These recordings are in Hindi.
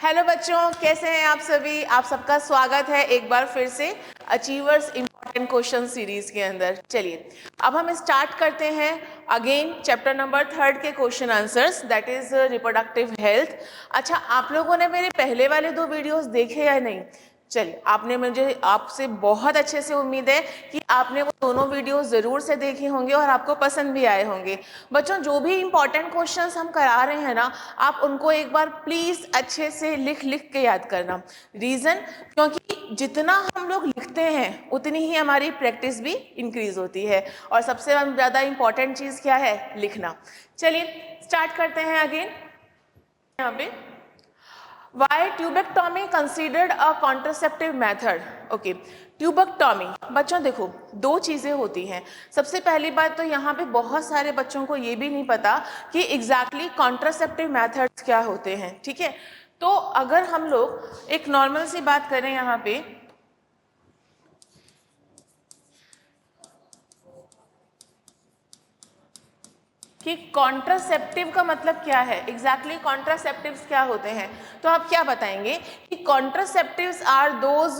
हेलो बच्चों, कैसे हैं आप सभी। आप सबका स्वागत है एक बार फिर से अचीवर्स इम्पॉर्टेंट क्वेश्चन सीरीज के अंदर। चलिए अब हम स्टार्ट करते हैं अगेन चैप्टर नंबर 3 के question answers, that is reproductive health. अच्छा, आप लोगों ने मेरे पहले वाले 2 वीडियोस देखे या नहीं? चलिए, आपसे बहुत अच्छे से उम्मीद है कि आपने वो दोनों वीडियो ज़रूर से देखे होंगे और आपको पसंद भी आए होंगे। बच्चों, जो भी इंपॉर्टेंट क्वेश्चंस हम करा रहे हैं ना, आप उनको एक बार प्लीज़ अच्छे से लिख लिख के याद करना। रीज़न, क्योंकि जितना हम लोग लिखते हैं उतनी ही हमारी प्रैक्टिस भी इंक्रीज होती है, और सबसे ज़्यादा इंपॉर्टेंट चीज़ क्या है? लिखना। चलिए स्टार्ट करते हैं अगेन। यहाँ पे Why tubectomy considered a contraceptive method? Okay, tubectomy बच्चों देखो 2 चीज़ें होती हैं। सबसे पहली बात तो यहाँ पे बहुत सारे बच्चों को ये भी नहीं पता कि एग्जैक्टली कॉन्ट्रासेप्टिव मेथड्स क्या होते हैं। ठीक है, तो अगर हम लोग एक नॉर्मल सी बात करें यहाँ पे, कि कॉन्ट्रासेप्टिव का मतलब क्या है, एग्जैक्टली कॉन्ट्रासेप्टिव्स क्या होते हैं, तो आप क्या बताएंगे कि contraceptives are those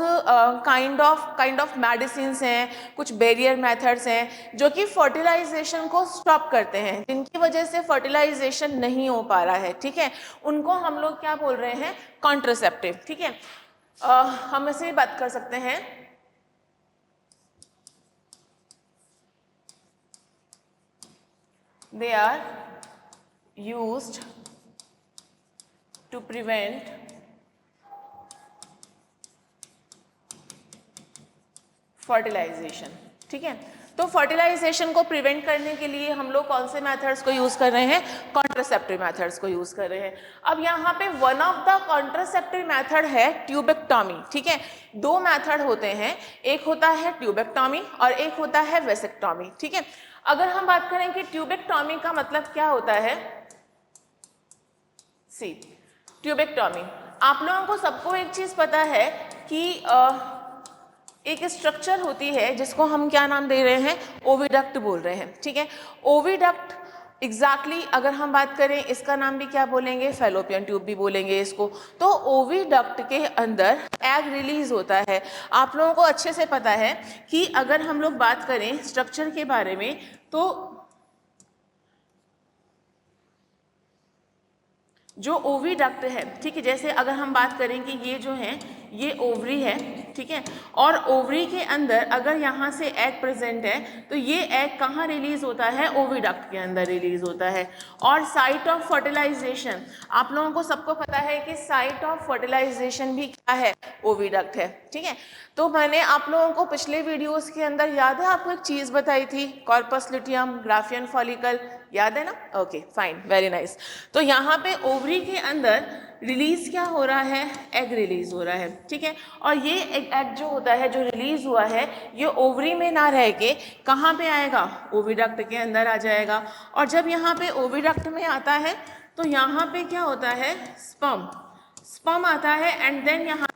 kind of medicines हैं, कुछ बैरियर मेथड्स हैं जो कि फर्टिलाइजेशन को स्टॉप करते हैं, जिनकी वजह से फर्टिलाइजेशन नहीं हो पा रहा है। ठीक है, उनको हम लोग क्या बोल रहे हैं? कॉन्ट्रासेप्टिव। ठीक है, हम ऐसे बात कर सकते हैं, they are used to prevent fertilization. ठीक है, तो फर्टिलाइजेशन को प्रिवेंट करने के लिए हम लोग कौन से मेथड्स को यूज कर रहे हैं? कॉन्ट्रासेप्टिव मेथड्स को यूज कर रहे हैं। अब यहाँ पे one of the contraceptive method है ट्यूबेक्टॉमी। ठीक है, 2 मेथड होते हैं, एक होता है ट्यूबेक्टॉमी और एक होता है वेसेक्टॉमी। ठीक है, अगर हम बात करें कि ट्यूबेक्टॉमी का मतलब क्या होता है, सी ट्यूबेक्टॉमी, आप लोगों को सबको एक चीज पता है कि एक स्ट्रक्चर होती है जिसको हम क्या नाम दे रहे हैं? ओविडक्ट बोल रहे हैं। ठीक है, ओविडक्ट एग्जैक्टली अगर हम बात करें इसका नाम भी क्या बोलेंगे? फैलोपियन ट्यूब भी बोलेंगे इसको। तो ओविडक्ट के अंदर एग रिलीज होता है। आप लोगों को अच्छे से पता है कि अगर हम लोग बात करें स्ट्रक्चर के बारे में, तो जो ओविडक्ट है, ठीक है, जैसे अगर हम बात करें कि ये जो है ये ओवरी है, ठीक है, और ओवरी के अंदर अगर यहाँ से एग प्रेजेंट है तो ये एग कहाँ रिलीज होता है? ओविडक्ट के अंदर रिलीज होता है। और साइट ऑफ फर्टिलाइजेशन, आप लोगों को सबको पता है कि साइट ऑफ फर्टिलाइजेशन भी क्या है? ओविडक्ट है। ठीक है, तो मैंने आप लोगों को पिछले वीडियोस के अंदर, याद है आपको एक चीज बताई थी, कॉर्पस लुटियम, ग्राफियन फॉलिकल, याद है ना? Okay fine, very nice. तो यहाँ पे ओवरी के अंदर रिलीज क्या हो रहा है? एग रिलीज हो रहा है। ठीक है, और ये एग जो होता है, जो रिलीज हुआ है, ये ओवरी में ना रह के कहाँ पे आएगा? ओविडक्ट के अंदर आ जाएगा। और जब यहाँ पे ओविडक्ट में आता है तो यहाँ पे क्या होता है? स्पर्म आता है, एंड देन यहाँ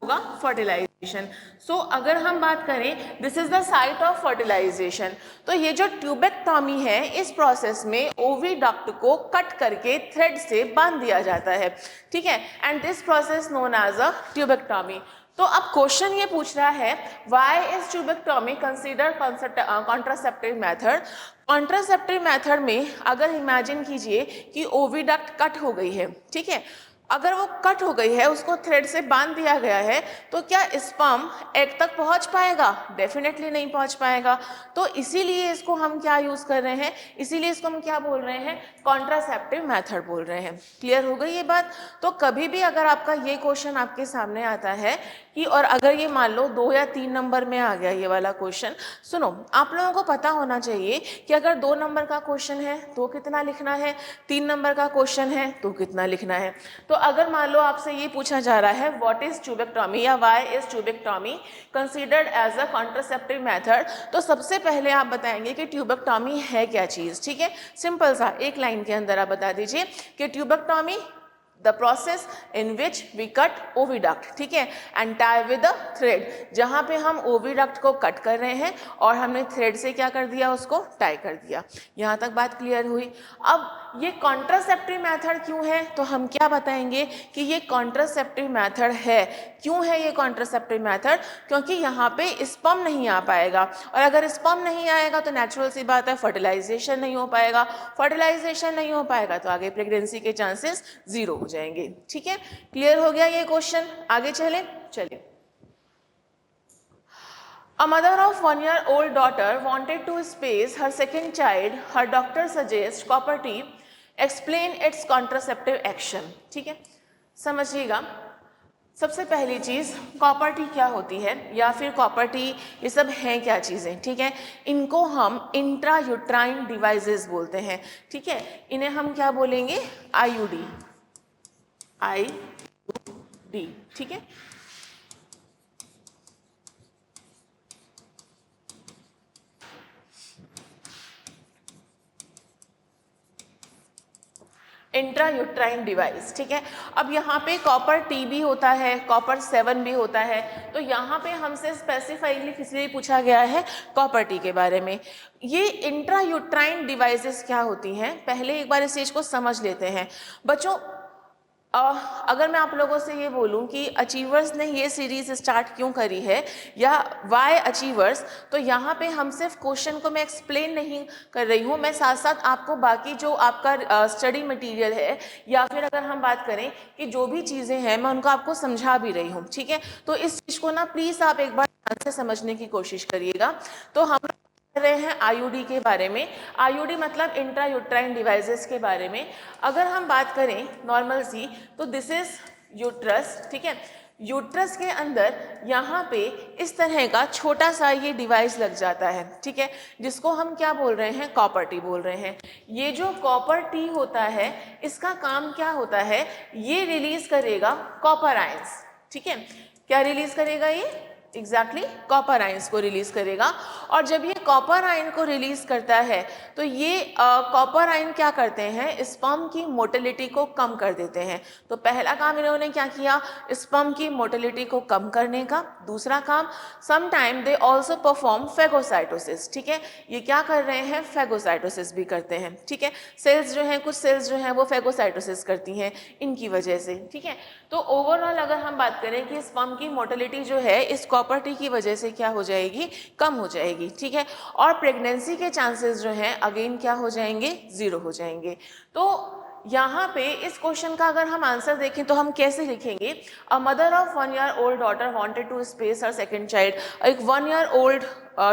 होगा फर्टिलाइजेशन। सो अगर हम बात करें, this is the site of fertilization. तो ये जो ट्यूबेक्टॉमी है, इस प्रोसेस में ओविडक्ट को कट करके थ्रेड से बांध दिया जाता है। ठीक है, and this process known as a tubectomy. तो अब क्वेश्चन ये पूछ रहा है, why is tubectomy consider contraceptive method? Contraceptive method में अगर इमेजिन कीजिए कि ओविडक्ट कट हो गई है, ठीक है, अगर वो कट हो गई है, उसको थ्रेड से बांध दिया गया है, तो क्या स्पर्म एग तक पहुंच पाएगा? डेफिनेटली नहीं पहुंच पाएगा। तो इसीलिए इसको हम क्या यूज कर रहे हैं? इसीलिए इसको हम क्या बोल रहे हैं? कॉन्ट्रासेप्टिव मेथड बोल रहे हैं। क्लियर हो गई ये बात? तो कभी भी अगर आपका ये क्वेश्चन आपके सामने आता है कि, और अगर ये मान लो 2 या 3 नंबर में आ गया ये वाला क्वेश्चन, सुनो, आप लोगों को पता होना चाहिए कि अगर 2 नंबर का क्वेश्चन है तो कितना लिखना है, 3 नंबर का क्वेश्चन है तो कितना लिखना है। तो अगर मान लो आपसे ये पूछा जा रहा है, व्हाट इज ट्यूबेक्टॉमी या why is tubectomy considered as a contraceptive method, तो सबसे पहले आप बताएंगे कि ट्यूबेक्टॉमी है क्या चीज। ठीक है, सिंपल सा एक लाइन के अंदर आप बता दीजिए कि tubectomy the process in which we cut oviduct, ठीक है, and tie with the thread, जहाँ पे हम ओविडक्ट को कट कर रहे हैं और हमने थ्रेड से क्या कर दिया, उसको टाई कर दिया। यहाँ तक बात क्लियर हुई। अब ये कॉन्ट्रासेप्टिव मेथड क्यों है, तो हम क्या बताएंगे कि ये कॉन्ट्रासेप्टिव मेथड है। क्यों है ये कॉन्ट्रासेप्टिव मेथड, क्योंकि यहाँ पे स्पर्म नहीं आ पाएगा, और अगर स्पर्म नहीं आएगा तो नेचुरल सी बात है फर्टिलाइजेशन नहीं हो पाएगा, फर्टिलाइजेशन नहीं हो पाएगा तो आगे प्रेगनेंसी के चांसेस जीरो हो जाएंगे। ठीक है, क्लियर हो गया ये क्वेश्चन, आगे चलिए। A mother of 1-year-old daughter wanted to space her second child. Her doctor suggests copper T. Explain its contraceptive action. ठीक है, समझिएगा। सबसे पहली चीज़ कॉपर टी क्या होती है, या फिर कॉपर टी ये सब हैं क्या चीज़ें, ठीक है। इनको हम इंट्रायूट्राइन डिवाइसेस बोलते हैं, ठीक है। इन्हें हम क्या बोलेंगे, आईयूडी, ठीक है। इंट्रायूट्राइन डिवाइस, ठीक है। अब यहाँ पे कॉपर टी भी होता है, कॉपर 7 भी होता है, तो यहाँ पे हमसे स्पेसिफाइडली इसलिए पूछा गया है कॉपर टी के बारे में। ये इंट्रायूट्राइन डिवाइसेस क्या होती हैं, पहले एक बार इस चीज़ को समझ लेते हैं बच्चों। अगर मैं आप लोगों से ये बोलूं कि अचीवर्स ने ये सीरीज स्टार्ट क्यों करी है या वाई अचीवर्स, तो यहाँ पे हम सिर्फ क्वेश्चन को मैं एक्सप्लेन नहीं कर रही हूँ, मैं साथ साथ आपको बाकी जो आपका स्टडी मटेरियल है, या फिर अगर हम बात करें कि जो भी चीज़ें हैं मैं उनको आपको समझा भी रही हूँ, ठीक है। तो इस चीज़ को ना प्लीज़ आप एक बार ध्यान से समझने की कोशिश करिएगा। तो हम रहे हैं आईयूडी के बारे में। आईयूडी मतलब इंट्रायूट्राइन डिवाइसेस के बारे में। अगर हम बात करें नॉर्मल सी, तो दिस इज यूट्रस, ठीक है। यूट्रस के अंदर यहाँ पे इस तरह का छोटा सा ये डिवाइस लग जाता है, ठीक है, जिसको हम क्या बोल रहे हैं, कॉपर टी बोल रहे हैं। ये जो कॉपर टी होता है इसका काम क्या होता है, ये रिलीज करेगा कॉपर आयंस, ठीक है। क्या रिलीज करेगा, ये एग्जैक्टली कॉपर आयंस को रिलीज करेगा। और जब ये कॉपर आयन को रिलीज करता है तो ये कॉपर आयन क्या करते हैं, स्पर्म की मोटिलिटी को कम कर देते हैं। तो पहला काम इन्होंने क्या किया, स्पर्म की मोटिलिटी को कम करने का। दूसरा काम, some time they also perform phagocytosis, ठीक है। ये क्या कर रहे हैं, फेगोसाइटोसिस भी करते हैं, ठीक है। सेल्स जो हैं, कुछ सेल्स जो हैं वो फेगोसाइटोसिस करती हैं इनकी वजह से, ठीक है। तो ओवरऑल अगर हम बात करें कि स्पर्म की मोटिलिटी जो है इस कॉपर टी की वजह से क्या हो जाएगी, कम हो जाएगी, ठीक है। और प्रेगनेंसी के चांसेस जो हैं अगेन क्या हो जाएंगे, जीरो हो जाएंगे। तो यहाँ पे इस क्वेश्चन का अगर हम आंसर देखें तो हम कैसे लिखेंगे, a mother of 1-year-old daughter wanted to space her second child. एक 1-year-old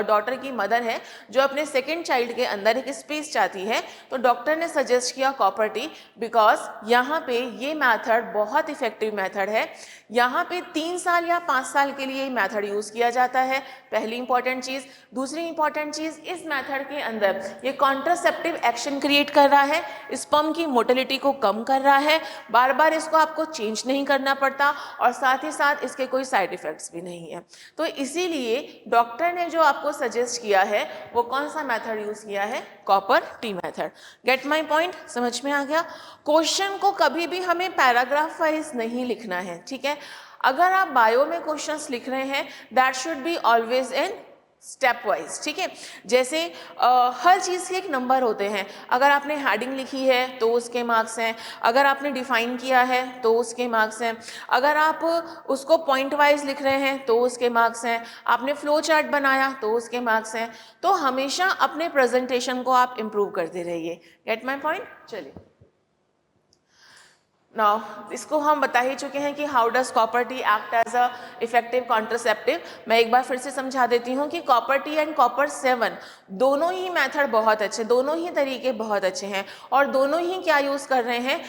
डॉटर की मदर है जो अपने सेकंड चाइल्ड के अंदर एक स्पेस चाहती है, तो डॉक्टर ने सजेस्ट किया कॉपर टी, बिकॉज यहाँ पे ये मेथड बहुत इफेक्टिव मेथड है। यहाँ पे 3 साल या 5 साल के लिए ये मेथड यूज़ किया जाता है, पहली इंपॉर्टेंट चीज़। दूसरी इंपॉर्टेंट चीज़, इस मेथड के अंदर ये कॉन्ट्रासेप्टिव एक्शन क्रिएट कर रहा है, स्पर्म की मोटिलिटी को कम कर रहा है, बार बार इसको आपको चेंज नहीं करना पड़ता, और साथ ही साथ इसके कोई साइड इफेक्ट्स भी नहीं है। तो इसीलिए डॉक्टर ने जो आपको सजेस्ट किया है वो कौन सा मेथड यूज किया है, copper T method. Gate my point, समझ में आ गया। क्वेश्चन को कभी भी हमें पैराग्राफ वाइज नहीं लिखना है, ठीक है। अगर आप बायो में क्वेश्चंस लिख रहे हैं that should be always in step wise, ठीक है। जैसे हर चीज़ के एक नंबर होते हैं। अगर आपने हेडिंग लिखी है तो उसके मार्क्स हैं, अगर आपने डिफाइन किया है तो उसके मार्क्स हैं, अगर आप उसको पॉइंट वाइज लिख रहे हैं तो उसके मार्क्स हैं, आपने फ्लो चार्ट बनाया तो उसके मार्क्स हैं। तो हमेशा अपने प्रेजेंटेशन को आप इम्प्रूव करते रहिए। गेट माई पॉइंट, चलिए। नाउ इसको हम बता ही चुके हैं कि how does copper T act as a effective contraceptive. मैं एक बार फिर से समझा देती हूँ कि कॉपर टी एंड कॉपर 7 दोनों ही मेथड बहुत अच्छे, दोनों ही तरीके बहुत अच्छे हैं, और दोनों ही क्या यूज़ कर रहे हैं,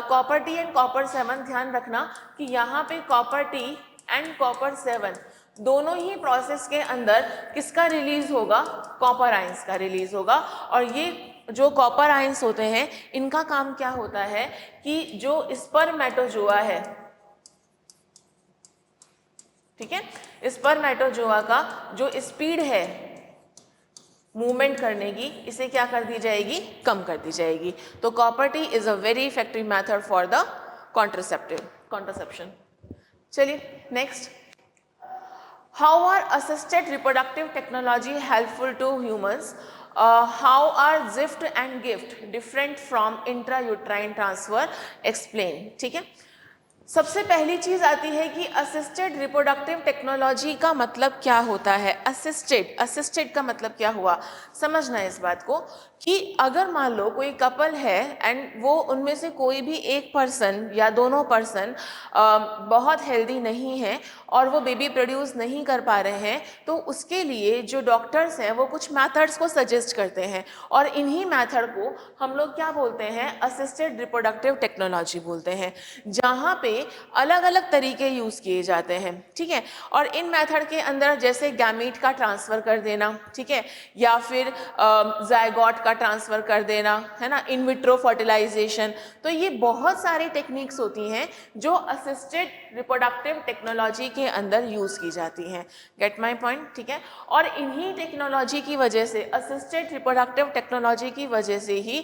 कॉपर टी एंड कॉपर 7। ध्यान रखना कि यहाँ पे कॉपर टी एंड कॉपर 7 दोनों ही प्रोसेस के अंदर किसका रिलीज होगा, कॉपर आयंस का रिलीज होगा। और ये जो कॉपर आयंस होते हैं इनका काम क्या होता है कि जो स्पर्मेटोजोआ है, ठीक है, स्पर्मेटोजोआ का जो स्पीड है मूवमेंट करने की, इसे क्या कर दी जाएगी, कम कर दी जाएगी। तो copper T is a very effective method for the contraception. चलिए next, how are assisted reproductive technology helpful to humans, how are ZIFT and GIFT different from intrauterine transfer, explain. ठीक है, सबसे पहली चीज आती है कि असिस्टेड रिप्रोडक्टिव टेक्नोलॉजी का मतलब क्या होता है। असिस्टेड का मतलब क्या हुआ, समझना है इस बात को कि अगर मान लो कोई कपल है एंड वो उनमें से कोई भी एक पर्सन या दोनों पर्सन बहुत हेल्दी नहीं है और वो बेबी प्रोड्यूस नहीं कर पा रहे हैं, तो उसके लिए जो डॉक्टर्स हैं वो कुछ मेथड्स को सजेस्ट करते हैं और इन्हीं मेथड को हम लोग क्या बोलते हैं, असिस्टेड रिप्रोडक्टिव टेक्नोलॉजी बोलते हैं, जहाँ पे अलग अलग तरीके यूज़ किए जाते हैं। ठीक है, और इन मेथड के अंदर जैसे गैमीट का ट्रांसफ़र कर देना, ठीक है, या फिर जायगॉट का ट्रांसफ़र कर देना, है ना, इन विट्रो फर्टिलाइजेशन, तो ये बहुत सारी टेक्निक्स होती हैं जो असिस्टेड रिप्रोडक्टिव टेक्नोलॉजी के अंदर यूज़ की जाती हैं। Gate my point. ठीक है, और इन्हीं टेक्नोलॉजी की वजह से, असिस्टेड रिप्रोडक्टिव टेक्नोलॉजी की वजह से ही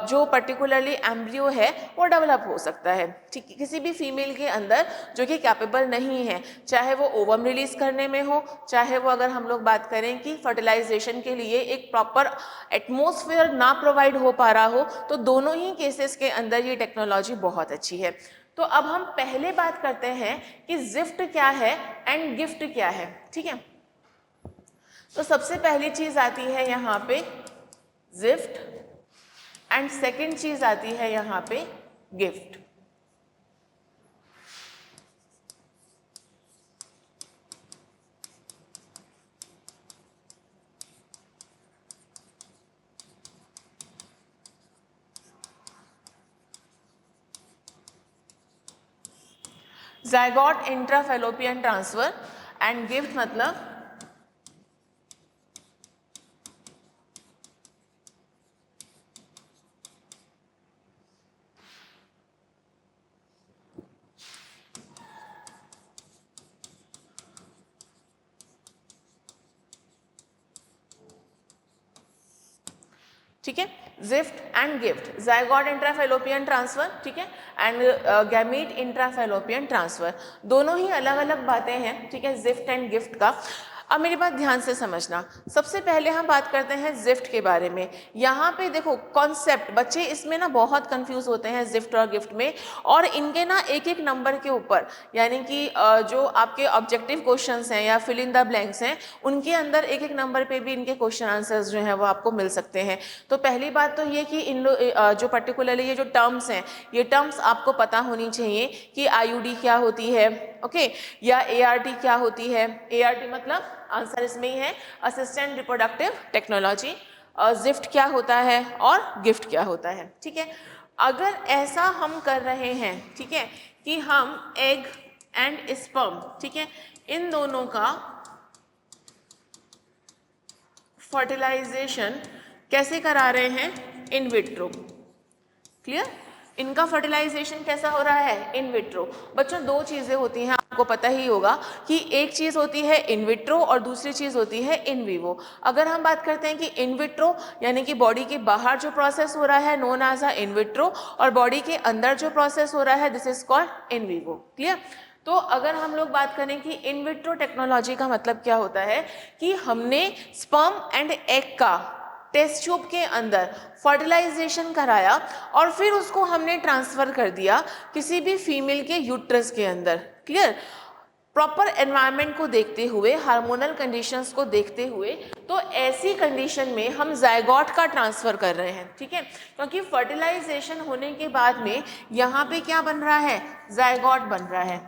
जो पर्टिकुलरली एम्ब्रियो है वो डेवलप हो सकता है। ठीक, किसी भी फीमेल के अंदर जो कि कैपेबल नहीं है, चाहे वो ओवम रिलीज करने में हो, चाहे वो अगर हम लोग बात करें कि फर्टिलाइजेशन के लिए एक प्रॉपर एटमॉस्फेयर ना प्रोवाइड हो पा रहा हो, तो दोनों ही केसेस के अंदर ये टेक्नोलॉजी बहुत अच्छी है। तो अब हम पहले बात करते हैं कि जिफ्ट क्या है एंड गिफ्ट क्या है। ठीक है, तो सबसे पहली चीज आती है यहाँ पे जिफ्ट एंड सेकेंड चीज आती है यहाँ पे gift. Zygote intrafallopian transfer and gift मतलब ठीक है, gift and gift, zygote intrafallopian transfer, ठीक है, एंड गैमीट इंट्राफेलोपियन ट्रांसफर, दोनों ही अलग अलग बातें हैं। ठीक है, जिफ्ट एंड गिफ्ट का। अब मेरी बात ध्यान से समझना, सबसे पहले हम बात करते हैं जिफ्ट के बारे में। यहाँ पे देखो कॉन्सेप्ट, बच्चे इसमें ना बहुत कंफ्यूज होते हैं जिफ्ट और गिफ्ट में, और इनके ना एक एक नंबर के ऊपर, यानी कि जो आपके ऑब्जेक्टिव क्वेश्चंस हैं या फिल इन द ब्लैंक्स हैं, उनके अंदर एक एक नंबर पे भी इनके क्वेश्चन आंसर्स जो हैं वो आपको मिल सकते हैं। तो पहली बात तो ये कि इन जो पर्टिकुलरली ये जो टर्म्स हैं, ये टर्म्स आपको पता होनी चाहिए कि आईयूडी क्या होती है, ओके, या एआरटी क्या होती है। एआरटी मतलब आंसर इसमें ही है, असिस्टेंट रिप्रोडक्टिव टेक्नोलॉजी। जिफ्ट क्या होता है और गिफ्ट क्या होता है। ठीक है, अगर ऐसा हम कर रहे हैं, ठीक है, कि हम एग एंड स्पर्म, ठीक है, इन दोनों का फर्टिलाइजेशन कैसे करा रहे हैं, इन विट्रो। क्लियर, इनका फर्टिलाइजेशन कैसा हो रहा है, इन विट्रो। बच्चों दो चीजें होती हैं, आपको पता ही होगा कि एक चीज होती है इन विट्रो और दूसरी चीज होती है इन विवो। अगर हम बात करते हैं कि इन विट्रो यानी कि बॉडी के बाहर जो प्रोसेस हो रहा है known as a in vitro, और बॉडी के अंदर जो प्रोसेस हो रहा है this is called in vivo. Clear, तो अगर हम लोग बात करें कि इन विट्रो टेक्नोलॉजी का मतलब क्या होता है कि हमने स्पर्म एंड एग का टेस्ट ट्यूब के अंदर फर्टिलाइजेशन कराया और फिर उसको हमने ट्रांसफर कर दिया किसी भी फीमेल के यूट्रस के अंदर। क्लियर, प्रॉपर एनवायरनमेंट को देखते हुए, हार्मोनल कंडीशंस को देखते हुए, तो ऐसी कंडीशन में हम जायगॉट का ट्रांसफर कर रहे हैं। ठीक है, क्योंकि फर्टिलाइजेशन होने के बाद में यहाँ पे क्या बन रहा है, जायगॉट बन रहा है।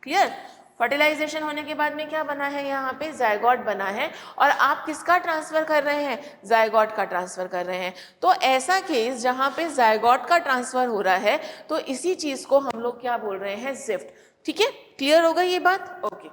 क्लियर, फर्टिलाइजेशन होने के बाद में क्या बना है, यहाँ पे जायगॉट बना है, और आप किसका ट्रांसफर कर रहे हैं, जायगॉट का ट्रांसफर कर रहे हैं। तो ऐसा केस जहाँ पे जायगॉट का ट्रांसफर हो रहा है, तो इसी चीज को हम लोग क्या बोल रहे हैं, जिफ्ट। ठीक है, क्लियर हो गई ये बात, ओके।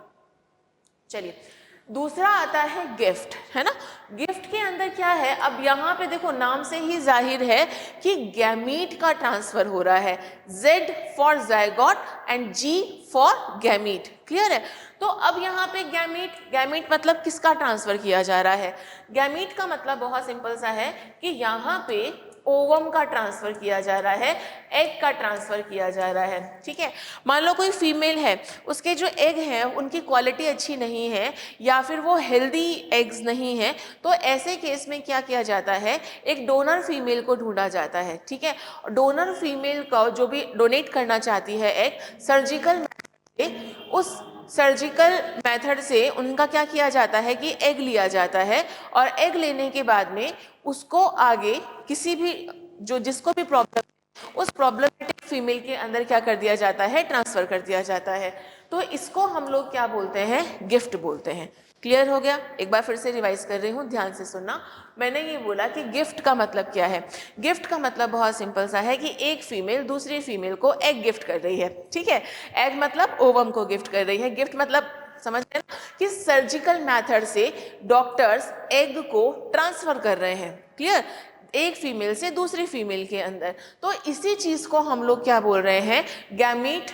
चलिए दूसरा आता है गिफ्ट, है ना। गिफ्ट के अंदर क्या है, अब यहाँ पे देखो नाम से ही जाहिर है कि गैमीट का ट्रांसफर हो रहा है, Z for zygote and G for gamete. Clear है, तो अब यहाँ पे गैमीट मतलब किसका ट्रांसफर किया जा रहा है। गैमीट का मतलब बहुत सिंपल सा है कि यहाँ पे ओवम का ट्रांसफर किया जा रहा है, एग का ट्रांसफर किया जा रहा है, ठीक है। मान लो कोई फीमेल है, उसके जो एग हैं उनकी क्वालिटी अच्छी नहीं है या फिर वो हेल्दी एग्स नहीं है, तो ऐसे केस में क्या किया जाता है, एक डोनर फीमेल को ढूंढा जाता है, ठीक है। डोनर फीमेल को जो भी डोनेट करना चाहती है एग, उस सर्जिकल मेथड से उनका क्या किया जाता है कि एग लिया जाता है, और एग लेने के बाद में उसको आगे किसी भी जिसको भी प्रॉब्लम, उस प्रॉब्लमेटिक फीमेल के अंदर क्या कर दिया जाता है, ट्रांसफर कर दिया जाता है। तो इसको हम लोग क्या बोलते हैं, गिफ्ट बोलते हैं। क्लियर हो गया? एक बार फिर से रिवाइज कर रही हूँ, ध्यान से सुनना। मैंने ये बोला कि गिफ्ट का मतलब क्या है। गिफ्ट का मतलब बहुत सिंपल सा है कि एक फीमेल दूसरी फीमेल को एग गिफ्ट कर रही है, ठीक है। एग मतलब ओवम को गिफ्ट कर रही है। गिफ्ट मतलब समझ रहे ना कि सर्जिकल मेथड से डॉक्टर्स एग को ट्रांसफर कर रहे हैं। क्लियर? एक फीमेल से दूसरी फीमेल के अंदर। तो इसी चीज को हम लोग क्या बोल रहे हैं, गैमीट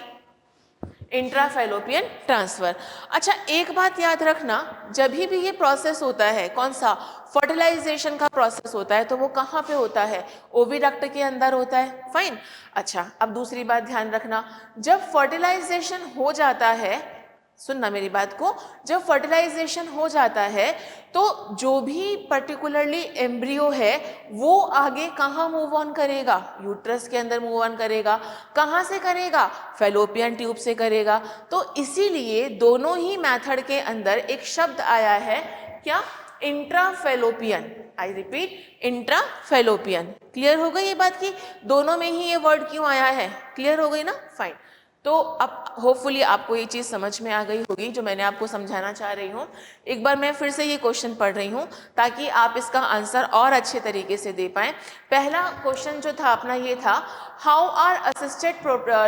इंट्राफैलोपियन ट्रांसफर। अच्छा, एक बात याद रखना, जब भी ये प्रोसेस होता है, कौन सा, फर्टिलाइजेशन का प्रोसेस होता है, तो वो कहाँ पे होता है, ओविडक्ट के अंदर होता है। फाइन। अच्छा, अब दूसरी बात ध्यान रखना, जब फर्टिलाइजेशन हो जाता है, सुनना मेरी बात को, जब फर्टिलाइजेशन हो जाता है तो जो भी पर्टिकुलरली एम्ब्रियो है वो आगे कहाँ मूव ऑन करेगा, यूट्रस के अंदर मूव ऑन करेगा। कहाँ से करेगा, फैलोपियन ट्यूब से करेगा। तो इसीलिए दोनों ही मेथड के अंदर एक शब्द आया है, क्या, इंट्राफैलोपियन। I repeat, इंट्राफैलोपियन। क्लियर हो गई ये बात की दोनों में ही ये वर्ड क्यों आया है? क्लियर हो गई ना? फाइन। तो अब होपफुली आपको ये चीज़ समझ में आ गई होगी जो मैंने आपको समझाना चाह रही हूँ। एक बार मैं फिर से ये क्वेश्चन पढ़ रही हूँ ताकि आप इसका आंसर और अच्छे तरीके से दे पाएँ। पहला क्वेश्चन जो था अपना ये था, how are assisted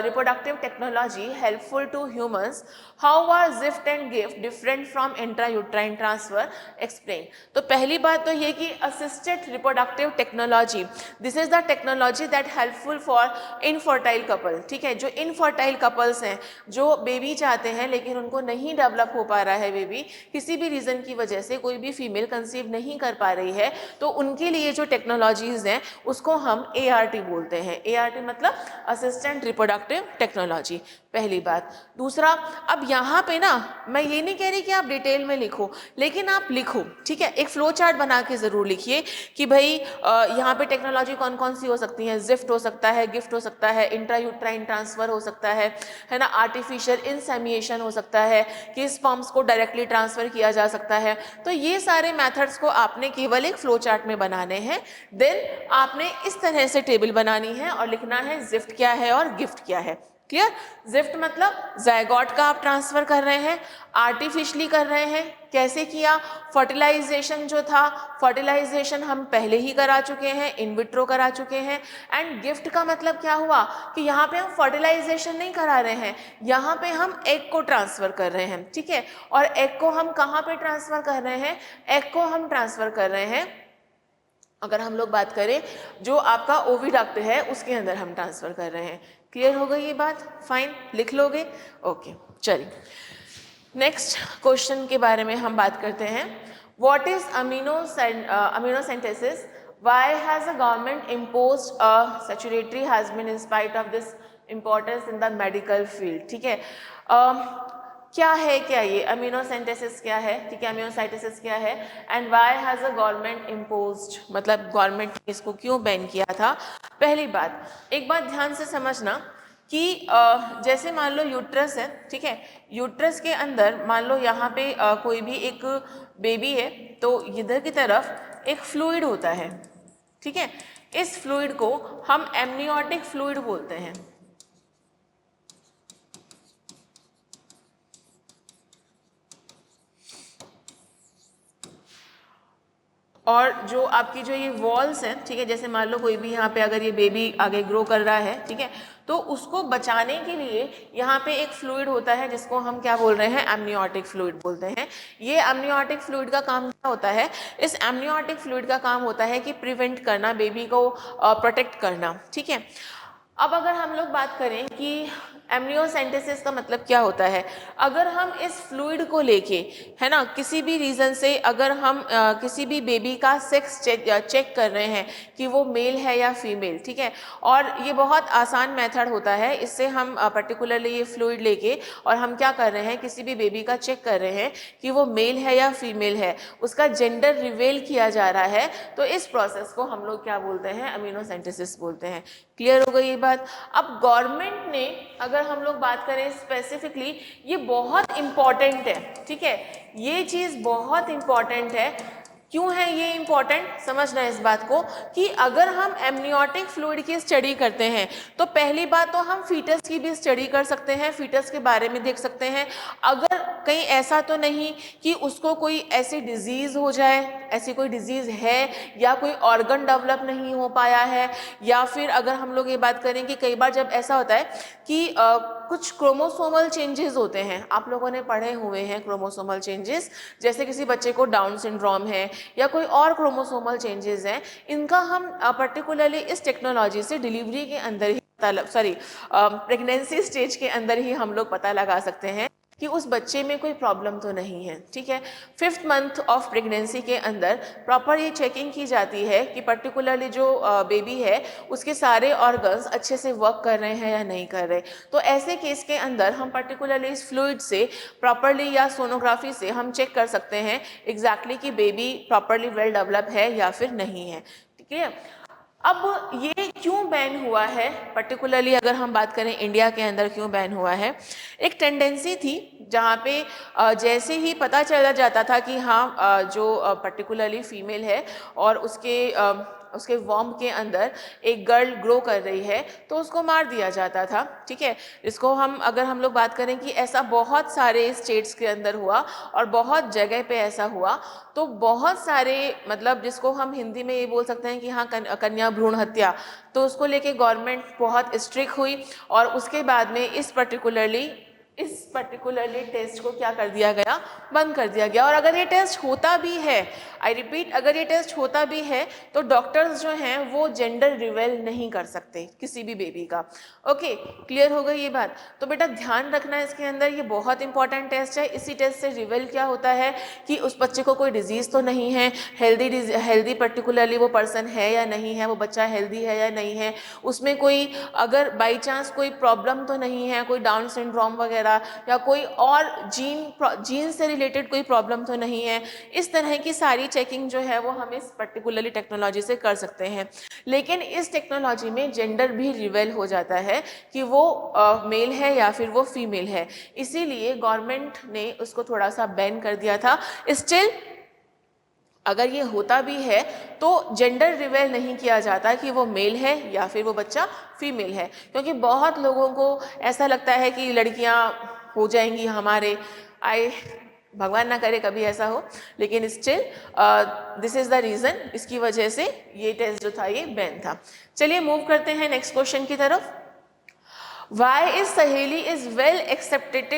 reproductive technology helpful to humans, how are ZIFT and GIFT different from intrauterine transfer, explain. तो पहली बात तो ये कि assisted reproductive technology, this is the technology that helpful for infertile couple, ठीक है। जो इनफर्टाइल कपल्स हैं, जो बेबी चाहते हैं लेकिन उनको नहीं डेवलप हो पा रहा है बेबी, किसी भी रीज़न की वजह से कोई भी फीमेल कंसीव नहीं कर पा रही है, तो उनके लिए जो टेक्नोलॉजीज़ हैं उसको हम ART बोलते हैं। ART मतलब असिस्टेंट रिप्रोडक्टिव टेक्नोलॉजी, पहली बात। दूसरा, अब यहाँ पे ना मैं ये नहीं कह रही कि आप डिटेल में लिखो, लेकिन आप लिखो, ठीक है। एक फ्लो चार्ट बना के ज़रूर लिखिए कि भाई यहाँ पे टेक्नोलॉजी कौन कौन सी हो सकती है। जिफ्ट हो सकता है, गिफ्ट हो सकता है, इंट्रायूट्राइन ट्रांसफ़र हो सकता है ना, आर्टिफिशियल इंसेमिनेशन हो सकता है कि स्पर्म्स को डायरेक्टली ट्रांसफ़र किया जा सकता है। तो ये सारे मेथड्स को आपने केवल एक फ्लो चार्ट में बनाने हैं। देन आपने इस तरह से टेबल बनानी है और लिखना है जिफ्ट क्या है और गिफ्ट क्या है। क्लियर? जिफ्ट मतलब जायगॉट का आप ट्रांसफर कर रहे हैं, आर्टिफिशियली कर रहे हैं। कैसे किया? फर्टिलाइजेशन जो था, फर्टिलाइजेशन हम पहले ही करा चुके हैं, इन विट्रो करा चुके हैं। एंड गिफ्ट का मतलब क्या हुआ कि यहाँ पे हम फर्टिलाइजेशन नहीं करा रहे हैं, यहाँ पे हम एग को ट्रांसफर कर रहे हैं, ठीक है। और एग को हम कहाँ पे ट्रांसफर कर रहे हैं? एग को हम ट्रांसफर कर रहे हैं, अगर हम लोग बात करें जो आपका ओविडक्ट है उसके अंदर हम ट्रांसफर कर रहे हैं। क्लियर हो गई ये बात? फाइन, लिख लोगे? ओके, चलिए नेक्स्ट क्वेश्चन के बारे में हम बात करते हैं। What is amniocentesis? Why has the government imposed a statutory has been in spite of this importance in the medical field? ठीक है, क्या है, क्या ये amniocentesis क्या है, ठीक है, amniocentesis क्या है, and why has the government imposed, मतलब गवर्नमेंट ने इसको क्यों बैन किया था। पहली बात, एक बात ध्यान से समझना कि जैसे मान लो यूट्रस है, ठीक है, यूट्रस के अंदर मान लो यहाँ पे कोई भी एक बेबी है, तो इधर की तरफ एक फ्लूइड होता है, ठीक है। इस फ्लूइड को हम एमनियोटिक फ्लूइड बोलते हैं। और जो आपकी जो ये वॉल्स हैं, ठीक है, जैसे मान लो कोई भी यहाँ पे अगर ये बेबी आगे ग्रो कर रहा है, ठीक है, तो उसको बचाने के लिए यहाँ पे एक फ्लूइड होता है जिसको हम क्या बोल रहे हैं, एमनियोटिक फ्लूइड बोलते हैं। ये एमनियोटिक फ्लूइड का काम क्या होता है? इस एमनियोटिक फ्लूइड का काम होता है कि प्रिवेंट करना, बेबी को प्रोटेक्ट करना, ठीक है। अब अगर हम लोग बात करें कि एमनियोसेंटेसिस का मतलब क्या होता है, अगर हम इस फ्लूइड को लेके, है ना, किसी भी रीज़न से अगर हम किसी भी बेबी का सेक्स चेक कर रहे हैं कि वो मेल है या फीमेल, ठीक है, और ये बहुत आसान मेथड होता है, इससे हम पर्टिकुलरली ये फ्लूइड लेके और हम क्या कर रहे हैं, किसी भी बेबी का चेक कर रहे हैं कि वो मेल है या फीमेल है, उसका जेंडर रिवेल किया जा रहा है, तो इस प्रोसेस को हम लोग क्या बोलते हैं, एमनियोसेंटेसिस बोलते हैं। क्लियर हो गई ये बात। अब गवर्नमेंट ने, अगर हम लोग बात करें स्पेसिफिकली, ये बहुत इंपॉर्टेंट है, ठीक है, ये चीज़ बहुत इंपॉर्टेंट है। क्यों है ये इंपॉर्टेंट, समझना है इस बात को, कि अगर हम एमनियोटिक फ्लूइड की स्टडी करते हैं तो पहली बात तो हम फीटस की भी स्टडी कर सकते हैं, फीटस के बारे में देख सकते हैं, अगर कहीं ऐसा तो नहीं कि उसको कोई ऐसी डिजीज़ हो जाए, ऐसी कोई डिजीज़ है या कोई ऑर्गन डेवलप नहीं हो पाया है, या फिर अगर हम लोग ये बात करें कि कई बार जब ऐसा होता है कि कुछ क्रोमोसोमल चेंजेस होते हैं, आप लोगों ने पढ़े हुए हैं क्रोमोसोमल चेंजेस, जैसे किसी बच्चे को डाउन सिंड्रोम है या कोई और क्रोमोसोमल चेंजेस हैं, इनका हम पर्टिकुलरली इस टेक्नोलॉजी से डिलीवरी के अंदर ही प्रेगनेंसी स्टेज के अंदर ही हम लोग पता लगा सकते हैं कि उस बच्चे में कोई प्रॉब्लम तो नहीं है, ठीक है। 5th मंथ ऑफ प्रेगनेंसी के अंदर प्रॉपर ये चेकिंग की जाती है कि पर्टिकुलरली जो बेबी है उसके सारे ऑर्गन्स अच्छे से वर्क कर रहे हैं या नहीं कर रहे, तो ऐसे केस के अंदर हम पर्टिकुलरली इस फ्लूइड से प्रॉपरली या सोनोग्राफी से हम चेक कर सकते हैं एग्जैक्टली कि बेबी प्रॉपरली वेल डेवलप है या फिर नहीं है, ठीक है। अब ये क्यों बैन हुआ है, पर्टिकुलरली अगर हम बात करें इंडिया के अंदर क्यों बैन हुआ है, एक टेंडेंसी थी जहाँ पे जैसे ही पता चला जाता था कि हाँ जो पर्टिकुलरली फीमेल है और उसके वॉर्म के अंदर एक गर्ल ग्रो कर रही है तो उसको मार दिया जाता था, ठीक है। इसको अगर हम लोग बात करें कि ऐसा बहुत सारे स्टेट्स के अंदर हुआ और बहुत जगह पे ऐसा हुआ, तो बहुत सारे, मतलब जिसको हम हिंदी में ये बोल सकते हैं कि हाँ कन्या भ्रूण हत्या, तो उसको लेके गवर्नमेंट बहुत स्ट्रिक्ट हुई और उसके बाद में इस पर्टिकुलरली टेस्ट को क्या कर दिया गया, बंद कर दिया गया। और अगर ये टेस्ट होता भी है, आई रिपीट, अगर ये टेस्ट होता भी है तो डॉक्टर्स जो हैं वो जेंडर रिवेल नहीं कर सकते किसी भी बेबी का। ओके, क्लियर हो गई ये बात। तो बेटा ध्यान रखना है इसके अंदर, ये बहुत इंपॉर्टेंट टेस्ट है। इसी टेस्ट से रिवेल क्या होता है कि उस बच्चे को कोई डिजीज़ तो नहीं है, हेल्दी पर्टिकुलरली वो पर्सन है या नहीं है, वो बच्चा हेल्दी है या नहीं है, उसमें कोई अगर बाई चांस कोई प्रॉब्लम तो नहीं है, कोई डाउन सिंड्रोम वगैरह या कोई और जीन से रिलेटेड कोई प्रॉब्लम तो नहीं है। इस तरह की सारी चेकिंग जो है वो हम इस पर्टिकुलरली टेक्नोलॉजी से कर सकते हैं। लेकिन इस टेक्नोलॉजी में जेंडर भी रिवेल हो जाता है कि वो मेल है या फिर वो फीमेल है, इसीलिए गवर्नमेंट ने उसको थोड़ा सा बैन कर दिया था। स्टिल अगर ये होता भी है तो जेंडर रिवेल नहीं किया जाता कि वो मेल है या फिर वो बच्चा फीमेल है, क्योंकि बहुत लोगों को ऐसा लगता है कि लड़कियां हो जाएंगी हमारे, भगवान ना करे कभी ऐसा हो, लेकिन still this is the reason, इसकी वजह से ये टेस्ट जो था ये बैन था। चलिए मूव करते हैं नेक्स्ट क्वेश्चन की तरफ। Why is सहेली is well accepted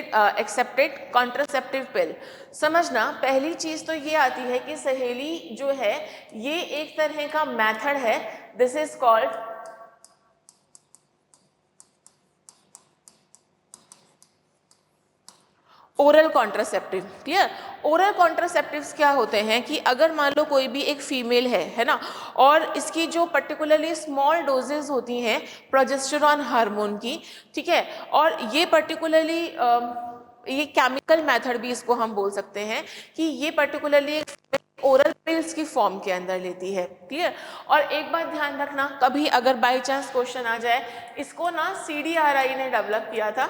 contraceptive pill? समझना, पहली चीज तो ये आती है कि सहेली जो है ये एक तरह का मेथड है, this is called oral contraceptive. Clear, oral contraceptives क्या होते हैं कि अगर मान लो कोई भी एक फीमेल है ना, और इसकी जो पर्टिकुलरली स्मॉल डोजेज होती हैं प्रोजेस्टेरॉन हार्मोन की, ठीक है, और ये पर्टिकुलरली ये केमिकल मेथड भी इसको हम बोल सकते हैं कि ये पर्टिकुलरली ओरल पिल्स की फॉर्म के अंदर लेती है। क्लियर, और एक बात ध्यान रखना, कभी अगर बाई चांस क्वेश्चन आ जाए, इसको ना CDRI ने डेवलप किया था,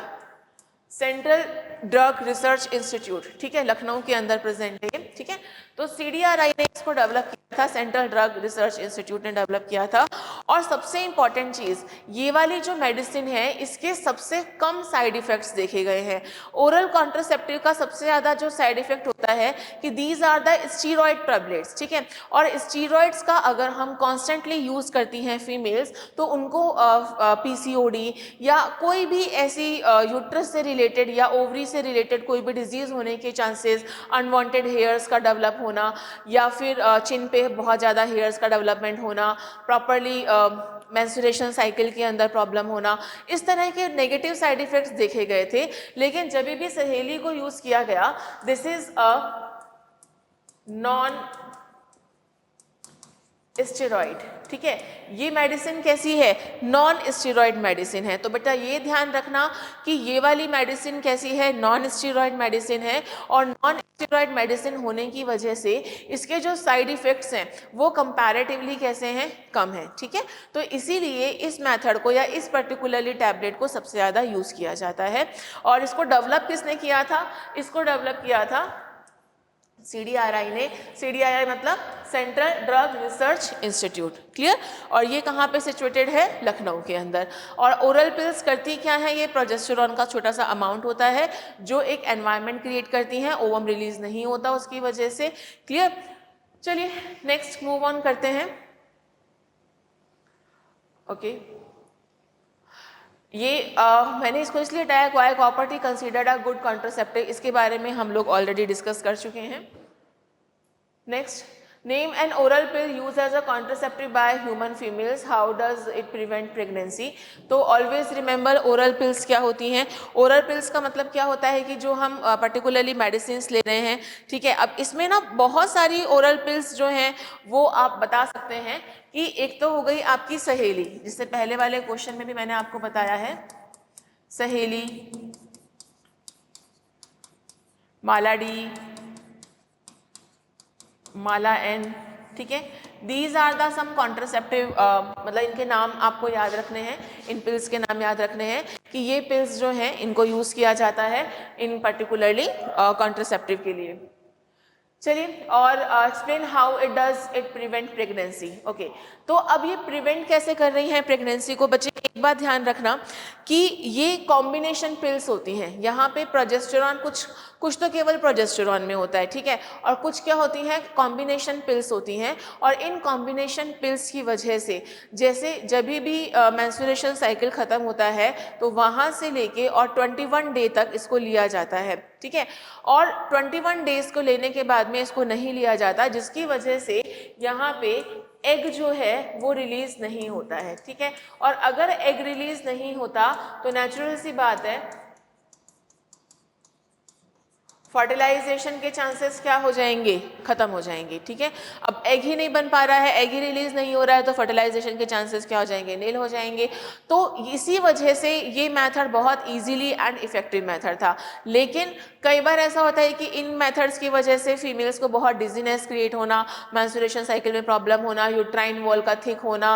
सेंट्रल ड्रग रिसर्च इंस्टीट्यूट, ठीक है, लखनऊ के अंदर प्रेजेंट है, ठीक है। तो CDRI ने इसको डेवलप किया था, सेंट्रल ड्रग रिसर्च इंस्टीट्यूट ने डेवलप किया था। और सबसे इंपॉर्टेंट चीज, ये वाली जो मेडिसिन है इसके सबसे कम साइड इफेक्ट्स देखे गए हैं। ओरल कॉन्ट्रासेप्टिव का सबसे ज्यादा जो साइड इफेक्ट होता है कि these are the steroid tablets, ठीक है, और स्टीरॉयड्स का अगर हम कॉन्स्टेंटली यूज करती हैं फीमेल्स तो उनको PCOD या कोई भी ऐसी यूट्रस से रिलेटेड या ओवरी से रिलेटेड कोई भी डिजीज होने के चांसेस, अनवांटेड हेयर्स का डेवलप होना या फिर चिन पे बहुत ज़्यादा हेयर्स का डेवलपमेंट होना, प्रॉपरली मेंस्ट्रुएशन साइकिल के अंदर प्रॉब्लम होना, इस तरह के नेगेटिव साइड इफ़ेक्ट्स देखे गए थे। लेकिन जब भी सहेली को यूज़ किया गया, this is a non steroid, ठीक है। ये मेडिसिन कैसी है? नॉन स्टेरॉइड मेडिसिन है। तो बेटा ये ध्यान रखना कि ये वाली मेडिसिन कैसी है? नॉन स्टेरॉइड मेडिसिन है। और नॉन स्टेरॉइड मेडिसिन होने की वजह से इसके जो साइड इफ़ेक्ट्स हैं वो कंपैरेटिवली कैसे हैं? कम है, ठीक है। तो इसीलिए इस मेथड को या इस पर्टिकुलरली टैबलेट को सबसे ज़्यादा यूज़ किया जाता है। और इसको डेवलप किसने किया था? इसको डेवलप किया था CDRI ने। CDRI मतलब central drug research institute, clear. और ये कहाँ पे सिचुएटेड है? लखनऊ के अंदर। और ओरल पिल्स करती क्या है? ये प्रोजेस्टेरॉन का छोटा सा अमाउंट होता है जो एक एनवायरनमेंट क्रिएट करती हैं, ओवम रिलीज नहीं होता उसकी वजह से, क्लियर। चलिए नेक्स्ट मूव ऑन करते हैं। ओके ये मैंने इसको इसलिए हटाया, क्वाई copper T considered a good contraceptive, इसके बारे में हम लोग ऑलरेडी डिस्कस कर चुके हैं। Next, name an oral pill use as a contraceptive by human females, how does it prevent pregnancy. तो ऑलवेज रिमेंबर ओरल पिल्स क्या होती हैं। ओरल पिल्स का मतलब क्या होता है कि जो हम पर्टिकुलरली मेडिसिन ले रहे हैं, ठीक है। अब इसमें ना बहुत सारी ओरल पिल्स जो हैं वो आप बता सकते हैं कि एक तो हो गई आपकी सहेली, जिससे पहले वाले क्वेश्चन में भी मैंने आपको बताया है, सहेली, माला डी, माला एन, ठीक है। These are the some contraceptive, मतलब इनके नाम आपको याद रखने हैं, इन पिल्स के नाम याद रखने हैं कि ये पिल्स जो हैं इनको यूज़ किया जाता है इन पर्टिकुलरली कॉन्ट्रासेप्टिव के लिए। चलिए, और explain how it does it prevent pregnancy. Okay, तो अब ये प्रिवेंट कैसे कर रही हैं प्रेगनेंसी को? बच्चे एक बात ध्यान रखना कि ये कॉम्बिनेशन पिल्स होती हैं। यहाँ पे प्रोजेस्टेरॉन कुछ तो केवल प्रोजेस्टेरॉन में होता है, ठीक है, और कुछ क्या होती हैं? कॉम्बिनेशन पिल्स होती हैं। और इन कॉम्बिनेशन पिल्स की वजह से जैसे जब भी मेंस्ट्रुएशन साइकिल ख़त्म होता है तो वहाँ से लेके और 21 डे तक इसको लिया जाता है, ठीक है। और 21 डेज को लेने के बाद में इसको नहीं लिया जाता, जिसकी वजह से यहाँ पे एग जो है वो रिलीज नहीं होता है, ठीक है। और अगर एग रिलीज नहीं होता तो नेचुरल सी बात है फर्टिलाइजेशन के चांसेस क्या हो जाएंगे? खत्म हो जाएंगे, ठीक है। अब एग ही नहीं बन पा रहा है, एग ही रिलीज नहीं हो रहा है, तो फर्टिलाइजेशन के चांसेस क्या हो जाएंगे? नील हो जाएंगे। तो इसी वजह से ये मेथड बहुत इजीली एंड इफेक्टिव मेथड था। लेकिन कई बार ऐसा होता है कि इन मेथड्स की वजह से फीमेल्स को बहुत डिजीनेस क्रिएट होना, मेंस्ट्रुएशन साइकिल में प्रॉब्लम होना, यूट्राइन वॉल का थिक होना,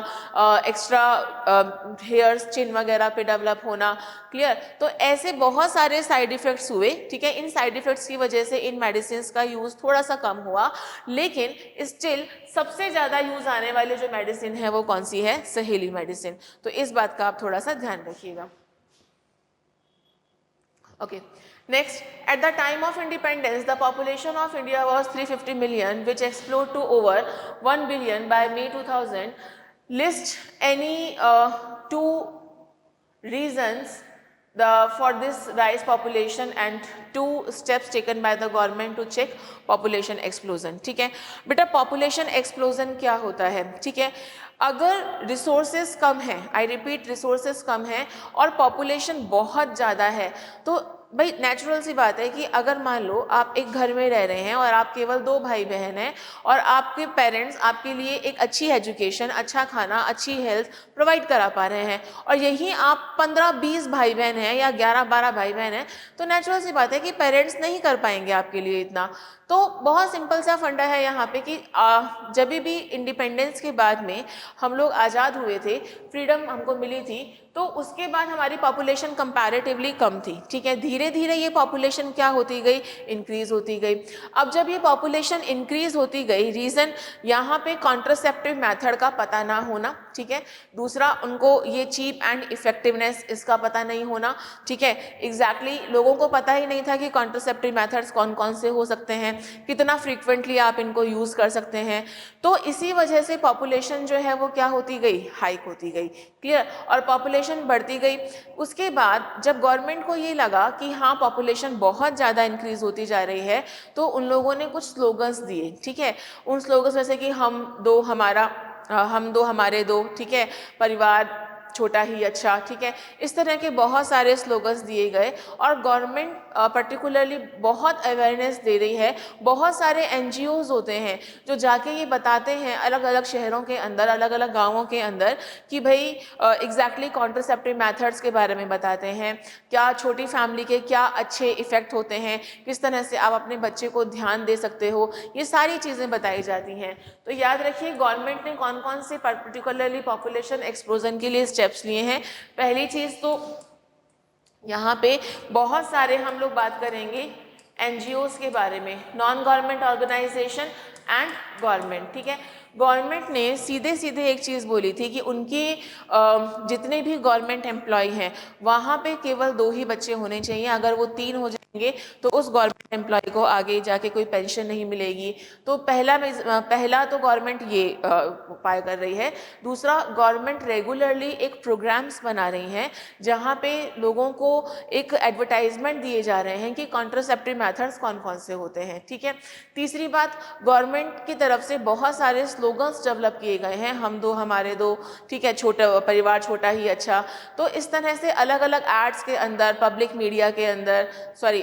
एक्स्ट्रा हेयर्स चिन वगैरह पे डेवलप होना, क्लियर। तो ऐसे बहुत सारे साइड इफेक्ट्स हुए, ठीक है। इन साइड इफेक्ट्स की वजह से इन मेडिसिन का यूज थोड़ा सा कम हुआ, लेकिन स्टिल सबसे ज्यादा यूज आने वाली जो मेडिसिन है वो कौन सी है? सहेली मेडिसिन। तो इस बात का आप थोड़ा सा ध्यान रखिएगा। Okay. Next, at the time of independence, the population of India was 350 million, which exploded to over 1 billion by May 2000. List any two reasons for this rise population and two steps taken by the government to check population explosion, ठीक है। बेटा population explosion क्या होता है? ठीक है, अगर रिसोर्सेज कम है, आई रिपीट रिसोर्सेज कम है और पॉपुलेशन बहुत ज़्यादा है, तो भाई नेचुरल सी बात है कि अगर मान लो आप एक घर में रह रहे हैं और आप केवल 2 भाई बहन हैं और आपके पेरेंट्स आपके लिए एक अच्छी एजुकेशन, अच्छा खाना, अच्छी हेल्थ प्रोवाइड करा पा रहे हैं, और यही आप 15-20 भाई बहन हैं या 11-12 भाई बहन हैं, तो नेचुरल सी बात है कि पेरेंट्स नहीं कर पाएंगे आपके लिए इतना। तो बहुत सिंपल सा फंडा है यहाँ पे कि जब भी इंडिपेंडेंस के बाद में हम लोग आज़ाद हुए थे, फ्रीडम हमको मिली थी, तो उसके बाद हमारी पॉपुलेशन कंपैरेटिवली कम थी, ठीक है। धीरे धीरे ये पॉपुलेशन क्या होती गई? इंक्रीज होती गई। अब जब ये पॉपुलेशन इंक्रीज होती गई, रीज़न यहाँ पे कॉन्ट्रासेप्टिव मेथड का पता ना होना, ठीक है। दूसरा, उनको ये चीप एंड इफेक्टिवनेस इसका पता नहीं होना, ठीक है। एग्जैक्टली लोगों को पता ही नहीं था कि कॉन्ट्रासेप्टिव मेथड्स कौन कौन से हो सकते हैं, कितना फ्रीक्वेंटली आप इनको यूज़ कर सकते हैं। तो इसी वजह से पॉपुलेशन जो है वो क्या होती गई? हाइक होती गई, क्लियर। और पॉपुलेशन बढ़ती गई। उसके बाद जब गवर्नमेंट को ये लगा कि हाँ पॉपुलेशन बहुत ज़्यादा इंक्रीज होती जा रही है, तो उन लोगों ने कुछ स्लोगन्स दिए, ठीक है। उन स्लोगन्स में से कि हम दो हमारा हम दो हमारे दो, ठीक है, परिवार छोटा ही अच्छा, ठीक है, इस तरह के बहुत सारे स्लोगन्स दिए गए और गवर्नमेंट पर्टिकुलरली बहुत अवेयरनेस दे रही है। बहुत सारे एनजीओज़ होते हैं जो जाके ये बताते हैं अलग अलग शहरों के अंदर, अलग अलग गांवों के अंदर कि भाई एग्जैक्टली कॉन्ट्रासेप्टिव मेथड्स के बारे में बताते हैं, क्या छोटी फैमिली के क्या अच्छे इफ़ेक्ट होते हैं, किस तरह से आप अपने बच्चे को ध्यान दे सकते हो, ये सारी चीज़ें बताई जाती हैं। तो याद रखिए गवर्नमेंट ने कौन कौन से पर्टिकुलरली पॉपुलेशन एक्सप्लोजन के लिए स्टेप्स लिए हैं। पहली चीज़ तो यहाँ पे बहुत सारे हम लोग बात करेंगे एनजीओज़ के बारे में, non government organization and government, ठीक है। गवर्नमेंट ने सीधे सीधे एक चीज़ बोली थी कि उनके जितने भी गवर्नमेंट एम्प्लॉय हैं वहाँ पे केवल 2 ही बच्चे होने चाहिए। अगर वो 3 हो जाएंगे तो उस गवर्नमेंट एम्प्लॉय को आगे जाके कोई पेंशन नहीं मिलेगी। तो पहला तो गवर्नमेंट ये उपाय कर रही है। दूसरा, गवर्नमेंट रेगुलरली एक प्रोग्राम्स बना रही हैं जहाँ पे लोगों को एक एडवर्टाइजमेंट दिए जा रहे हैं कि कॉन्ट्रासेप्टिव मेथड्स कौन कौन से होते हैं, ठीक है। तीसरी बात, गवर्नमेंट की तरफ से बहुत सारे स्लोगन्स डेवलप किए गए हैं, हम दो हमारे दो, ठीक है, छोटा परिवार छोटा ही अच्छा। तो इस तरह से अलग अलग एड्स के अंदर, पब्लिक मीडिया के अंदर,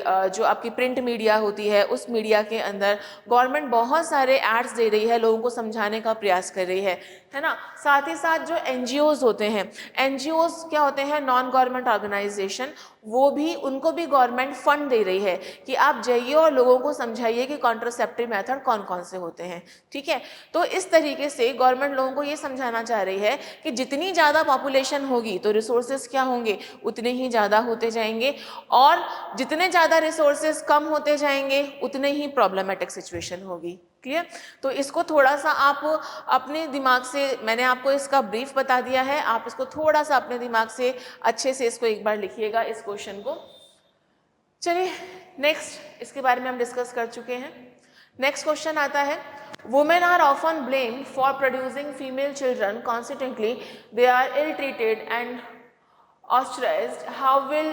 जो आपकी प्रिंट मीडिया होती है उस मीडिया के अंदर गवर्नमेंट बहुत सारे एड्स दे रही है, लोगों को समझाने का प्रयास कर रही है ना। साथ ही साथ जो एनजीओज़ होते हैं, एनजीओज़ क्या होते हैं, नॉन गवर्नमेंट ऑर्गेनाइजेशन, वो भी, उनको भी गवर्नमेंट फंड दे रही है कि आप जाइए और लोगों को समझाइए कि कॉन्ट्रासेप्टिव मेथड कौन कौन से होते हैं, ठीक है। तो इस तरीके से गवर्नमेंट लोगों को ये समझाना चाह रही है कि जितनी ज़्यादा पॉपुलेशन होगी तो रिसोर्सेज क्या होंगे, उतने ही ज़्यादा होते जाएंगे, और जितने ज़्यादा रिसोर्सेज कम होते जाएंगे उतने ही प्रॉब्लमेटिक सिचुएशन होगी। क्लियर? तो इसको थोड़ा सा आप अपने दिमाग से, मैंने आपको इसका ब्रीफ बता दिया है, आप इसको थोड़ा सा अपने दिमाग से अच्छे से इसको एक बार लिखिएगा इस क्वेश्चन को। चलिए नेक्स्ट, इसके बारे में हम डिस्कस कर चुके हैं। नेक्स्ट क्वेश्चन आता है, women are often blamed for producing female children, consequently they are ill treated and ostracized. How will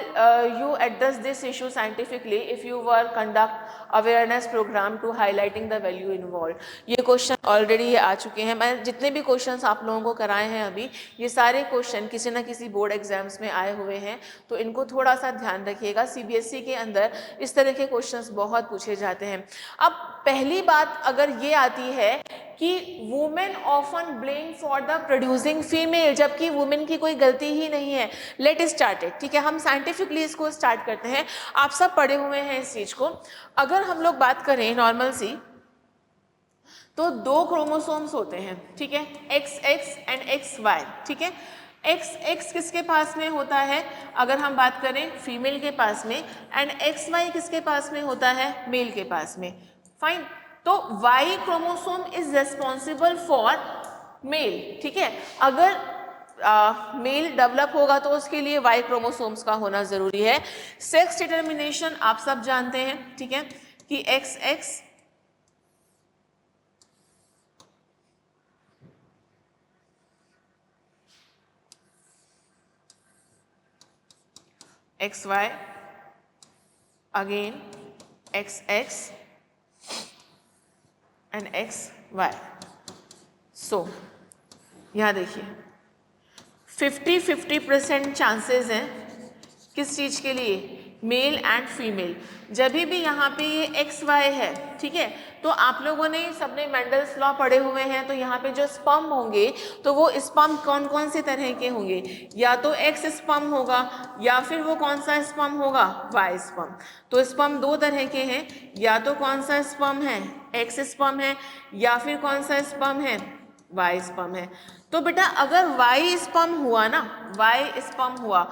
you address this issue scientifically if you were conduct awareness program to highlighting the value involved? ये क्वेश्चन ऑलरेडी आ चुके हैं। मैं जितने भी क्वेश्चंस आप लोगों को कराए हैं अभी, ये सारे क्वेश्चन किसी न किसी बोर्ड एग्जाम्स में आए हुए हैं, तो इनको थोड़ा सा ध्यान रखिएगा। सीबीएसई के अंदर इस तरह के क्वेश्चंस बहुत पूछे जाते हैं। अब पहली बात अगर ये आती है कि women often blame for the producing female, जबकि वुमेन की कोई गलती ही नहीं है। लेट स्टार्ट इट, ठीक है, हम साइंटिफिकली इसको स्टार्ट करते हैं। आप सब पढ़े हुए हैं इस चीज को। अगर हम लोग बात करें नॉर्मल सी, तो 2 क्रोमोसोम्स होते हैं, ठीक है, XX एंड XY, ठीक है। XX किसके पास में होता है अगर हम बात करें, फीमेल के पास में, एंड XY किसके पास में होता है, मेल के पास में। फाइन, तो Y chromosome is responsible for mail, ठीक है। अगर मेल डेवलप होगा तो उसके लिए Y क्रोमोसोम्स का होना जरूरी है। सेक्स डिटर्मिनेशन आप सब जानते हैं, ठीक है, कि XX XY again XX and XY। सो यहाँ देखिए 50-50% चांसेस हैं किस चीज़ के लिए, मेल एंड फीमेल। जब भी यहाँ पे ये XY है, ठीक है, तो आप लोगों ने सबने मेंडल्स लॉ पढ़े हुए हैं, तो यहाँ पे जो स्पर्म होंगे तो वो स्पर्म कौन कौन से तरह के होंगे, या तो X स्पर्म होगा या फिर वो कौन सा स्पर्म होगा, Y स्पर्म। तो स्पर्म 2 तरह के हैं, या तो कौन सा स्पर्म है, X स्पर्म है, या फिर कौन सा स्पर्म है, Y स्पर्म है। तो बेटा अगर Y स्पर्म हुआ ना, Y स्पर्म हुआ,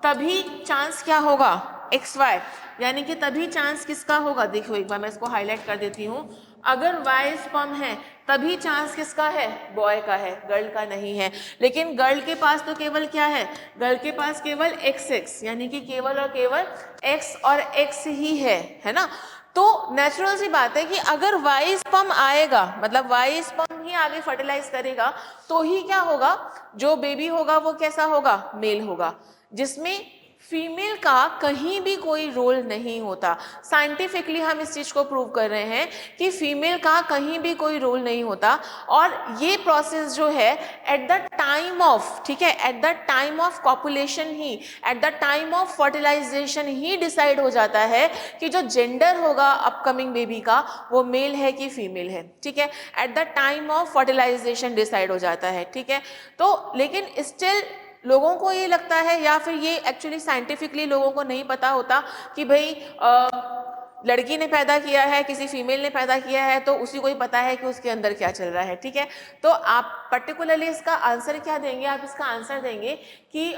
तभी चांस क्या होगा, XY, यानी कि तभी चांस किसका होगा। देखो एक बार मैं इसको हाईलाइट कर देती हूँ। अगर Y स्पर्म है तभी चांस किसका है, बॉय का है, गर्ल का नहीं है। लेकिन गर्ल के पास तो केवल क्या है, गर्ल के पास केवल XX, यानी कि केवल और केवल X और X ही है ना। तो नेचुरल सी बात है कि अगर Y स्पर्म आएगा, मतलब Y स्पर्म ही आगे फर्टिलाइज करेगा, तो ही क्या होगा, जो बेबी होगा वो कैसा होगा, मेल होगा, जिसमें फीमेल का कहीं भी कोई रोल नहीं होता। साइंटिफिकली हम इस चीज़ को प्रूव कर रहे हैं कि फीमेल का कहीं भी कोई रोल नहीं होता, और ये प्रोसेस जो है एट द टाइम ऑफ, ठीक है, at the time of copulation ही, at the time of fertilization ही डिसाइड हो जाता है कि जो जेंडर होगा अपकमिंग बेबी का वो मेल है कि फीमेल है, ठीक है, at the time of fertilization decide हो जाता है, ठीक है। तो लेकिन स्टिल लोगों को ये लगता है, या फिर ये एक्चुअली साइंटिफिकली लोगों को नहीं पता होता कि भाई लड़की ने पैदा किया है, किसी फीमेल ने पैदा किया है, तो उसी को ही पता है कि उसके अंदर क्या चल रहा है, ठीक है। तो आप पर्टिकुलरली इसका आंसर क्या देंगे, आप इसका आंसर देंगे कि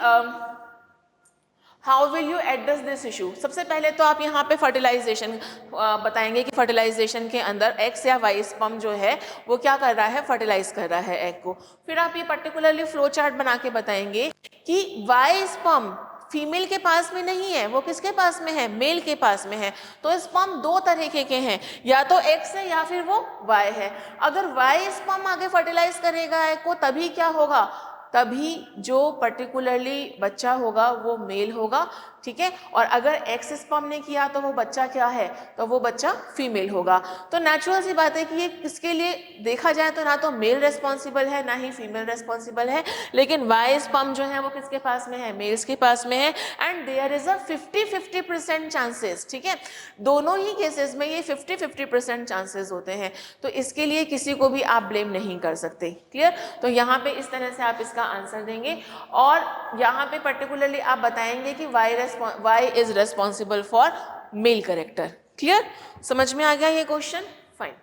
how will you address this issue. सबसे पहले तो आप यहाँ पे फर्टिलाइजेशन बताएंगे कि फर्टिलाइजेशन के अंदर एक्स या वाई स्पर्म जो है वो क्या कर रहा है, फर्टिलाइज कर रहा है एग को। फिर आप ये पर्टिकुलरली फ्लो चार्ट बना के बताएंगे कि वाई स्पर्म फीमेल के पास में नहीं है, वो किसके पास में है, मेल के पास में है। तो स्पर्म दो तरीके के हैं, या तो एक्स है या फिर वो वाई है। अगर वाई स्पर्म आगे फर्टिलाइज करेगा एग को, तभी क्या होगा, तभी जो पर्टिकुलरली बच्चा होगा वो मेल होगा, ठीक है। और अगर एक्स स्पर्म ने किया तो वो बच्चा क्या है, तो वो बच्चा फीमेल होगा। तो नेचुरल सी बात है कि ये किसके लिए देखा जाए तो ना तो मेल रेस्पॉन्सिबल है ना ही फीमेल रेस्पॉन्सिबल है, लेकिन वाई स्पर्म जो है वो किसके पास में है, मेल्स के पास में है। And there is a 50-50% chances, ठीक है, दोनों ही केसेस में ये 50-50% चांसेस होते हैं। तो इसके लिए किसी को भी आप ब्लेम नहीं कर सकते, क्लियर। तो यहाँ पे इस तरह से आप इसका आंसर देंगे, और यहाँ पे पर्टिकुलरली आप बताएंगे कि Y is responsible for male character. Clear, समझ में आ गया ये क्वेश्चन, फाइन।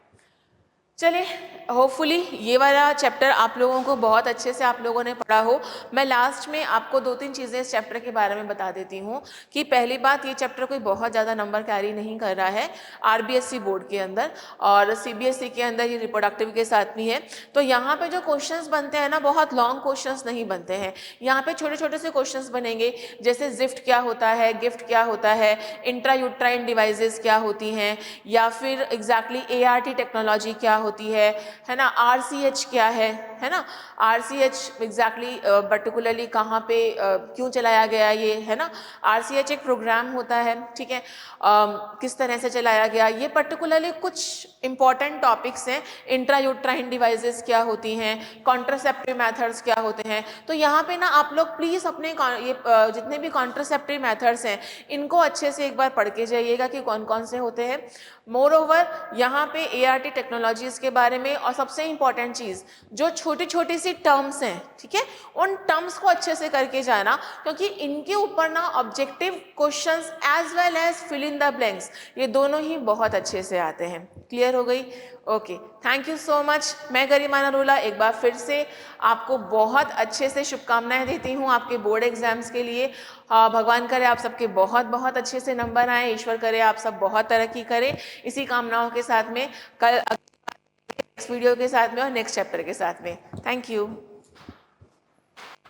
चलिए, होपफुली ये वाला चैप्टर आप लोगों को बहुत अच्छे से आप लोगों ने पढ़ा हो। मैं लास्ट में आपको 2-3 चीज़ें इस चैप्टर के बारे में बता देती हूँ कि पहली बात, ये चैप्टर कोई बहुत ज़्यादा नंबर कैरी नहीं कर रहा है आरबीएससी बोर्ड के अंदर, और सीबीएसई के अंदर ये रिप्रोडक्टिव के साथ भी है। तो यहाँ पे जो क्वेश्चंस बनते हैं ना, बहुत लॉन्ग क्वेश्चंस नहीं बनते हैं, यहाँ पे छोटे छोटे से क्वेश्चंस बनेंगे, जैसे जिफ्ट क्या होता है, गिफ्ट क्या होता है, इंट्रायूट्राइन डिवाइसेस क्या होती हैं, या फिर एग्जैक्टली एआरटी टेक्नोलॉजी क्या होती है ना, आरसीएच क्या है ना, आरसीएच एग्जैक्टली पर्टिकुलरली कहाँ पे क्यों चलाया गया ये, है ना। आरसीएच एक प्रोग्राम होता है, ठीक है, किस तरह से चलाया गया, ये पर्टिकुलरली कुछ इंपॉर्टेंट टॉपिक्स हैं। इंट्रायूट्राइन डिवाइसेस क्या होती हैं, कॉन्ट्रासेप्टिव मेथड्स क्या होते हैं। तो यहाँ पे ना आप लोग प्लीज़ अपने ये जितने भी कॉन्ट्रासेप्टिव मेथड्स हैं इनको अच्छे से एक बार पढ़ के जाइएगा कि कौन कौन से होते हैं। मोर ओवर यहाँ पे एआरटी टेक्नोलॉजीज़ के बारे में, और सबसे इंपॉर्टेंट चीज़ जो छोटी छोटी सी टर्म्स हैं, ठीक है, उन टर्म्स को अच्छे से करके जाना, क्योंकि इनके ऊपर ना objective questions as well as fill in the blanks, ये दोनों ही बहुत अच्छे से आते हैं। क्लियर हो गई, okay, thank you so much. मैं गरिमा नरोला एक बार फिर से आपको बहुत अच्छे से शुभकामनाएं देती हूँ आपके बोर्ड एग्जाम्स के लिए। भगवान करे आप सबके बहुत बहुत अच्छे से नंबर आए, ईश्वर करे आप सब बहुत तरक्की करें। इसी कामनाओं के साथ में कल नेक्स्ट वीडियो के साथ में और नेक्स्ट चैप्टर के साथ में, थैंक यू।